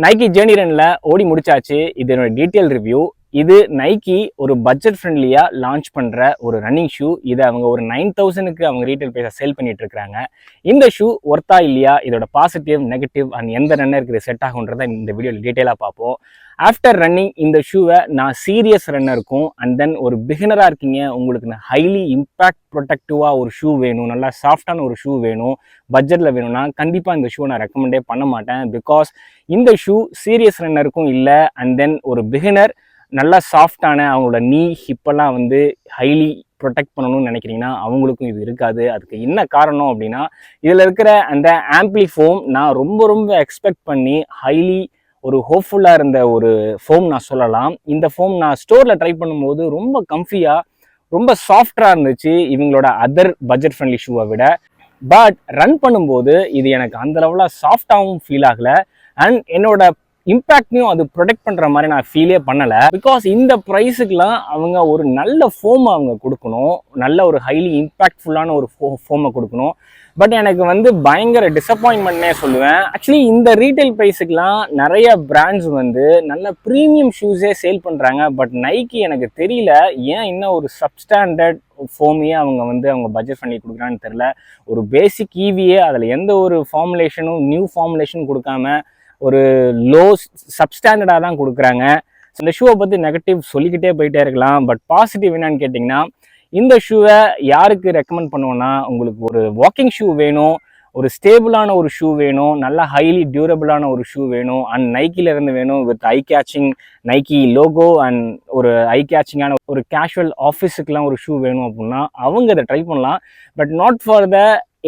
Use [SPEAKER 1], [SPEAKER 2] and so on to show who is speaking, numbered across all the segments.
[SPEAKER 1] Nike journey ரன்ல ஓடி முடிச்சாச்சு. இது என்னோட டீட்டெயில் ரிவ்யூ. இது நைக்கி ஒரு பட்ஜெட் ஃப்ரெண்ட்லியா லான்ச் பண்ற ஒரு ரன்னிங் ஷூ. இதை அவங்க ஒரு 9000க்கு அவங்க ரீட்டைல் பிரைஸை சேல் பண்ணிட்டு இருக்காங்க. இந்த ஷூ ஒர்த்தா இல்லையா, இதோட பாசிட்டிவ் நெகட்டிவ் அண்ட் எந்த ரன்னருக்கு இது செட் ஆகுன்றதை இந்த வீடியோவில் டீட்டெயிலாக பார்ப்போம். ஆஃப்டர் ரன்னிங் இந்த ஷூவை நான் சீரியஸ் ரன்னருக்கும் அண்ட் தென் ஒரு பிகினராக இருக்கீங்க, உங்களுக்கு ஹைலி இம்பேக்ட் ப்ரொடெக்டிவாக ஒரு ஷூ வேணும், நல்லா சாஃப்டான ஒரு ஷூ வேணும், பட்ஜெட்டில் வேணும்னா கண்டிப்பாக இந்த ஷூ நான் ரெக்கமெண்டே பண்ண மாட்டேன். பிகாஸ் இந்த ஷூ சீரியஸ் ரன்னருக்கும் இல்லை, அண்ட் தென் ஒரு பிகினர் நல்லா சாஃப்டான அவங்களோட நீ ஹிப்பெல்லாம் வந்து ஹைலி ப்ரொடெக்ட் பண்ணணும்னு நினைக்கிறீங்கன்னா அவங்களுக்கும் இது இருக்காது. அதுக்கு என்ன காரணம் அப்படின்னா, இதில் இருக்கிற அந்த ஆம்பிளி ஃபோம் நான் ரொம்ப எக்ஸ்பெக்ட் பண்ணி ஹைலி ஒரு ஹோப்ஃபுல்லாக இருந்த ஒரு ஃபோம் நான் சொல்லலாம். இந்த ஃபோம் நான் ஸ்டோரில் ட்ரை பண்ணும்போது ரொம்ப கம்ஃபியாக ரொம்ப சாஃப்டாக இருந்துச்சு இவங்களோட அதர் பட்ஜெட் ஃப்ரெண்ட்லி ஷூவை விட. பட் ரன் பண்ணும்போது இது எனக்கு அந்த லெவலில் சாஃப்டாகவும் ஃபீல் ஆகலை, அண்ட் என்னோட இம்பேக்டையும் அது ப்ரொடெக்ட் பண்ணுற மாதிரி நான் ஃபீலே பண்ணலை. பிகாஸ் இந்த ப்ரைஸுக்கெலாம் அவங்க ஒரு நல்ல ஃபோமை அவங்க கொடுக்கணும், நல்ல ஒரு ஹைலி இம்பேக்ட்ஃபுல்லான ஒரு ஃபோமை கொடுக்கணும். பட் எனக்கு வந்து பயங்கர டிசப்பாயின்மெண்ட்னே சொல்லுவேன். ஆக்சுவலி இந்த ரீட்டைல் ப்ரைஸுக்கெலாம் நிறைய பிராண்ட்ஸ் வந்து நல்ல ப்ரீமியம் ஷூஸே சேல் பண்ணுறாங்க. பட் நைக்கி எனக்கு தெரியல ஏன் இன்னும் ஒரு சப்ஸ்டாண்டர்ட் ஃபோமையே அவங்க பட்ஜெட் பண்ணி கொடுக்குறான்னு தெரில. ஒரு பேசிக் ஈவியே அதில் எந்த ஒரு ஃபார்முலேஷனும் நியூ ஃபார்முலேஷனும் கொடுக்காம ஒரு லோ சப்ஸ்டாண்டர்டாக தான் கொடுக்குறாங்க. இந்த ஷூவை பற்றி நெகட்டிவ் சொல்லிக்கிட்டே போயிட்டே இருக்கலாம். பட் பாசிட்டிவ் என்னன்னு கேட்டிங்கன்னா, இந்த ஷூவை யாருக்கு ரெக்கமெண்ட் பண்ணுவோன்னா, உங்களுக்கு ஒரு வாக்கிங் ஷூ வேணும், ஒரு ஸ்டேபிளான ஒரு ஷூ வேணும், நல்லா ஹைலி டியூரபிளான ஒரு ஷூ வேணும், அண்ட் நைக்கிலேருந்து வேணும் with eye catching Nike logo and ஒரு ஐ கேச்சிங்கான ஒரு கேஷுவல் ஆஃபீஸுக்கெலாம் ஒரு ஷூ வேணும் அப்படின்னா அவங்க இதை ட்ரை பண்ணலாம். But not for the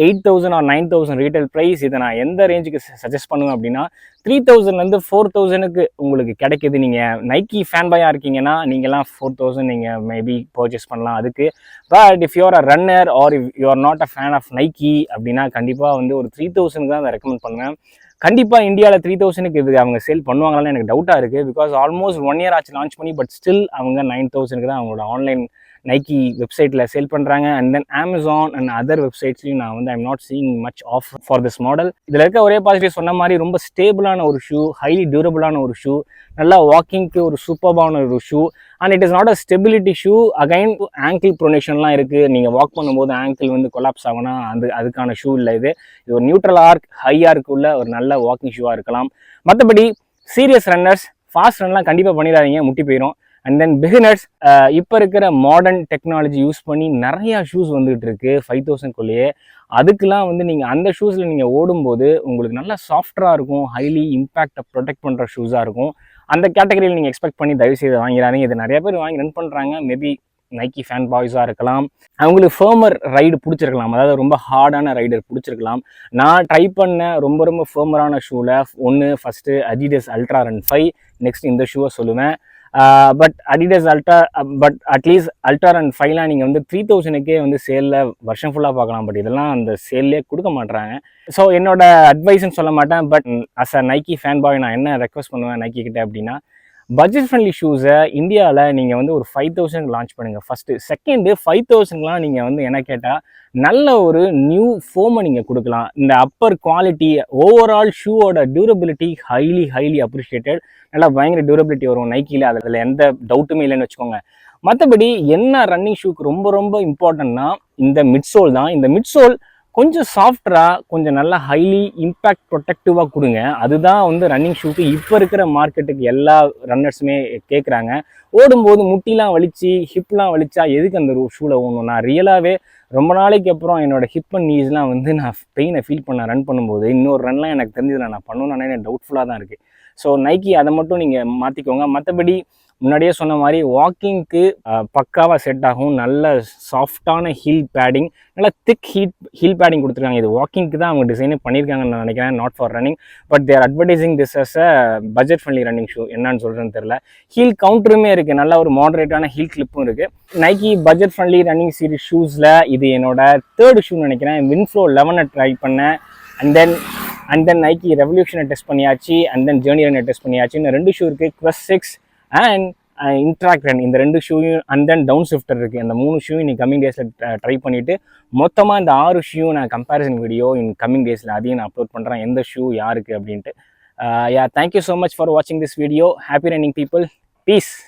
[SPEAKER 1] 8000 or 9000 retail price. இதை நான் எந்த ரேஞ்சுக்கு சஜஸ்ட் பண்ணுவேன் அப்படின்னா 3000லேருந்து 4000க்கு உங்களுக்கு கிடைக்கிது. நீங்கள் நைக்கி ஃபேன் பாயாக இருக்கீங்கன்னா நீங்கள்லாம் 4000 நீங்கள் மேபி பர்ச்சேஸ் பண்ணலாம் அதுக்கு. But if you're a runner or if you are not a fan of Nike அப்படின்னா கண்டிப்பாக வந்து ஒரு 3000க்கு தான் அதை ரெக்கமெண்ட் பண்ணுவேன். கண்டிப்பாக இந்தியாவில் 3000க்கு இது அவங்க சேல் பண்ணுவாங்களான்னு எனக்கு டவுட்டாக இருக்குது. பிகாஸ் ஆல்மோஸ்ட் 1 year ஆச்சு லான்ச் பண்ணி, பட் ஸ்டில் அவங்க 9000க்கு தான் அவங்களோட ஆன்லைன் நைக்கி வெப்சைட்டில் சேல் பண்ணுறாங்க. And then Amazon and other வெப்சைட்ஸ்லையும் நான் வந்து I'm not seeing much off for this model. இதில் இருக்க ஒரே பாசிட்டிவ் சொன்ன மாதிரி ரொம்ப ஸ்டேபிளான ஒரு ஷூ, ஹைலி டியூரபிளான ஒரு ஷூ, நல்லா வாக்கிங்க்கு ஒரு சூப்பர்பான ஒரு shoe. And it is not a stability shoe. Again ankle ப்ரொனேஷன்லாம் இருக்குது. நீங்கள் வாக் பண்ணும்போது ஆங்கிள் வந்து கொலாப்ஸ் ஆகுனா அதுக்கான ஷூ இல்லை. இது ஒரு நியூட்ரல் ஆர்க் ஹை ஆர்க் உள்ள ஒரு நல்ல வாக்கிங் ஷூவாக இருக்கலாம். மற்றபடி சீரியஸ் ரன்னர்ஸ் ஃபாஸ்ட் ரன்லாம் கண்டிப்பாக பண்ணிடாதீங்க, முட்டி போயிடும். அண்ட் தென் பிகினர்ஸ் இப்போ இருக்கிற மாடர்ன் டெக்னாலஜி யூஸ் பண்ணி நிறையா ஷூஸ் வந்துகிட்டு இருக்கு 5000க்குள்ளேயே. அதுக்கெலாம் வந்து நீங்கள் அந்த ஷூஸில் நீங்கள் ஓடும்போது உங்களுக்கு நல்லா சாஃப்டாக இருக்கும், ஹைலி இம்பேக்டை ப்ரொடெக்ட் பண்ணுற ஷூஸாக இருக்கும். அந்த கேட்டகரியில் நீங்கள் எக்ஸ்பெக்ட் பண்ணி தயவுசெய்து வாங்கிறாதீங்க. இது நிறைய பேர் வாங்கி ரன் பண்ணுறாங்க. மேபி நைக்கி ஃபேன் பாய்ஸாக இருக்கலாம், அவங்களுக்கு ஃபேர்மர் ரைடு பிடிச்சிருக்கலாம், அதாவது ரொம்ப ஹார்டான ரைடர் பிடிச்சிருக்கலாம். நான் ட்ரை பண்ண ரொம்ப ஃபேர்மரான ஷூவில் ஒன்று first Adidas ultra run 5, next இந்த ஷூவை சொல்லுவேன். But Adidas at least ultra run 5லாம் நீங்கள் வந்து 3000க்கே வந்து சேலில் வருஷம் ஃபுல்லாக பார்க்கலாம். பட் இதெல்லாம் அந்த சேல்லே கொடுக்க மாட்டுறாங்க. ஸோ என்னோட அட்வைஸ்ன்னு சொல்ல மாட்டேன். But as a Nike fan boy நான் என்ன ரெக்வஸ்ட் பண்ணுவேன் நைக்கி கிட்ட அப்படின்னா, பட்ஜெட் ஃப்ரெண்ட்லி ஷூஸை இந்தியாவில் நீங்கள் வந்து ஒரு 5000க்கு லான்ச் பண்ணுங்கள் ஃபஸ்ட்டு. செகண்டு 5000க்குலாம் நீங்கள் வந்து என்ன கேட்டால் நல்ல ஒரு நியூ ஃபோமை நீங்கள் கொடுக்கலாம். இந்த அப்பர் குவாலிட்டி ஓவரால் ஷூவோட டியூரபிலிட்டி ஹைலி அப்ரிஷியேட்டட். நல்லா பயங்கர டியூரபிலிட்டி வரும் நைக்கியில், அதில் எந்த டவுட்டுமே இல்லைன்னு வச்சுக்கோங்க. மற்றபடி என்ன ரன்னிங் ஷூக்கு ரொம்ப இம்பார்ட்டன்ட்னா இந்த மிட்சோல் தான். இந்த மிட்சோல் கொஞ்சம் சாஃப்டராக, கொஞ்சம் நல்லா ஹைலி இம்பேக்ட் ப்ரொடெக்டிவாக கொடுங்க. அதுதான் வந்து ரன்னிங் ஷூக்கு இப்போ இருக்கிற மார்க்கெட்டுக்கு எல்லா ரன்னர்ஸுமே கேட்குறாங்க. ஓடும்போது முட்டிலாம் வலிச்சு ஹிப்லாம் வலிச்சா எதுக்கு அந்த ஷூவில் ஓடணும்? நான் ரியலாகவே ரொம்ப நாளைக்கு அப்புறம் என்னோடய ஹிப் அண்ட் நீஸ்லாம் வந்து நான் பெயினை ஃபீல் பண்ண ரன் பண்ணும்போது இன்னொரு ரன்லாம் எனக்கு தெரிஞ்சதில்லை. நான் பண்ணணும்னு எனக்கு டவுட்ஃபுல்லாக தான் இருக்குது. ஸோ நைக்கி அதை மட்டும் நீங்கள் மாற்றிக்கோங்க. மற்றபடி முன்னாடியே சொன்ன மாதிரி வாக்கிங்க்கு பக்காவாக செட் ஆகும். நல்ல சாஃப்டான ஹீல் பேடிங், நல்லா திக் ஹீல் பேடிங் கொடுத்துருக்காங்க. இது வாக்கிங்க்கு தான் அவங்க டிசைனே பண்ணியிருக்காங்கன்னு நான் நினைக்கிறேன், not for running. But they're advertising this as a budget friendly running shoe. என்னன்னு சொல்கிறேன்னு தெரில. ஹீல் கவுண்டருமே இருக்குது, நல்ல ஒரு மாடரேட்டான ஹீல் கிளிப்பும் இருக்குது. Nike budget friendly running series ஷூஸில் இது என்னோட 3rd ஷூ நினைக்கிறேன். வின்ஃப்ளோ 11 ட்ரை பண்ணேன். அண்ட் தென் நைக்கி ரெவல்யூஷனை டெஸ்ட் பண்ணியாச்சு, அண்ட் தென் ஜேர்னி ரன்னை டெஸ்ட் பண்ணியாச்சு. இன்னும் 2 ஷூ இருக்குது, Quest 6 அண்ட் இன்ட்ராக்ட் ரன். இந்த 2 ஷூயும் அண்ட் தென் டவுன் ஷிஃப்டர் இருக்குது. அந்த 3 ஷூயும் இன்னைக்கு கம்மிங் டேஸில் ட்ரை பண்ணிவிட்டு மொத்தமாக இந்த 6 ஷூயும் நான் கம்பேரிசன் வீடியோ கம்மிங் டேஸில் அதையும் நான் அப்லோட் பண்ணுறேன், எந்த ஷூ யாருக்கு அப்படின்ட்டு. Yeah, thank you so much for watching this video. Happy running people. Peace.